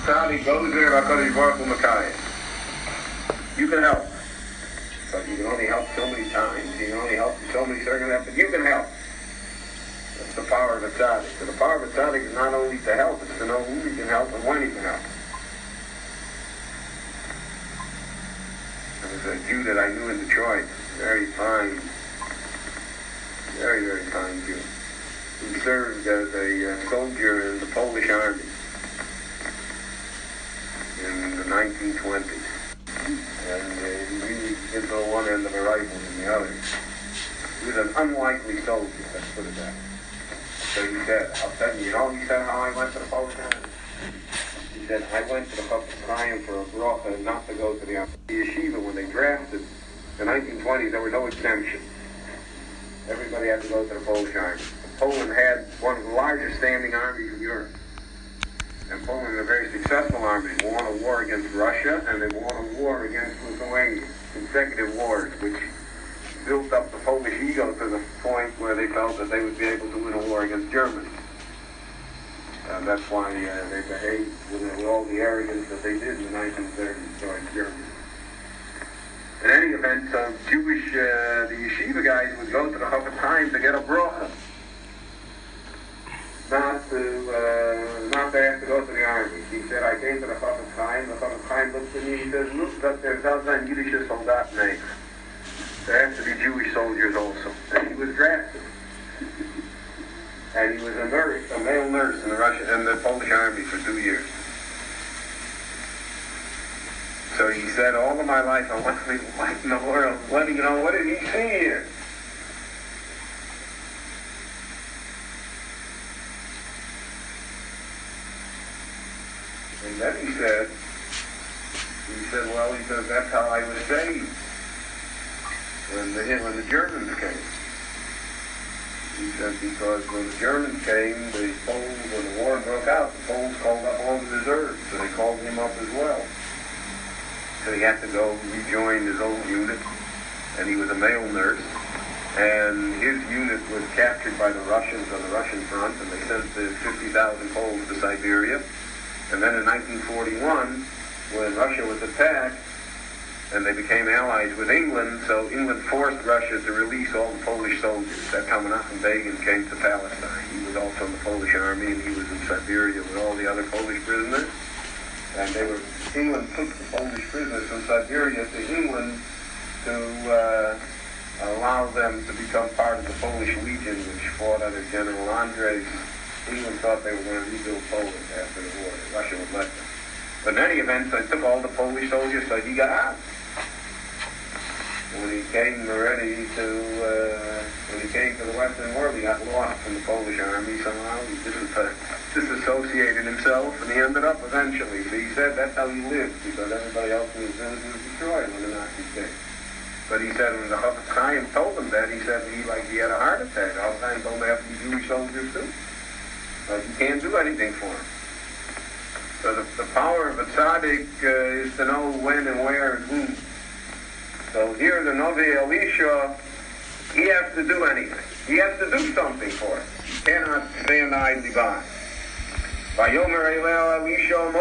tzaddik goes there, HaKadosh Baruch Hu Mekayim. You can help. But you can only help so many times. You can only help in so many circumstances, but you can help. That's the power of a tzaddik. So the power of a tzaddik is not only to help, it's to know who he can help and when he can help. There was a Jew that I knew in Detroit, very fine, very, very fine Jew. He served as a soldier in the Polish army in the 1920s. And he really did go one end of a rifle in the other. He was an unlikely soldier, let's put it that way. So he said, I'll tell you, he said how I went to the Polish army? He said, I went to the chaim for a bracha not to go to the yeshiva. When they drafted the 1920s, there were no exemptions. Everybody had to go to the Polish army. Poland had one of the largest standing armies in Europe. And Poland was a very successful army. They won a war against Russia, and they won a war against Lithuania. Consecutive wars, which built up the Polish ego to the point where they felt that they would be able to win a war against Germany. And that's why they behaved with all the arrogance that they did in the 1930s towards Germany. In any event, the yeshiva guys would go to the chaim to get a bracha. Not to have to go to the army. He said, I came to the chaim. The chaim looked at me. He says, look, that there does not Yiddish soldat name. There have to be Jewish soldiers also. And he was drafted. And he was a nurse, a male nurse in the Polish army for 2 years. So he said, all of my life I want to be what in the world? What did he see here? And then he said, that's how I was saved when the Germans came. He said, because when the Germans came, when the war broke out, the Poles called up all the reserves, so they called him up as well. So he had to go rejoin his old unit, and he was a male nurse, and his unit was captured by the Russians on the Russian front, and they sent the 50,000 Poles to Siberia. And then in 1941, when Russia was attacked, and they became allies with England, so England forced Russia to release all the Polish soldiers. That's how Menachem Begin came to Palestine. He was also in the Polish army, and he was in Siberia with all the other Polish prisoners. And England took the Polish prisoners from Siberia to England to allow them to become part of the Polish Legion, which fought under General Andres. England thought they were going to rebuild Poland after the war. Russia would let them. But in any event, they took all the Polish soldiers, so he got out. When he came to the Western world, he got lost in the Polish army somehow. He disassociated himself, and he ended up eventually. So he said that's how he lived, because everybody else in his village was destroyed when the Nazis came. But he said when the chaim told him that, he said he had a heart attack. All the time told him they have to be Jewish soldiers too. But you can't do anything for him. So the power of a tzaddik is to know when and where and whom. So here the Novi Elisha, he has to do anything. He has to do something for us. He cannot stand idly by. Vayomer Elisha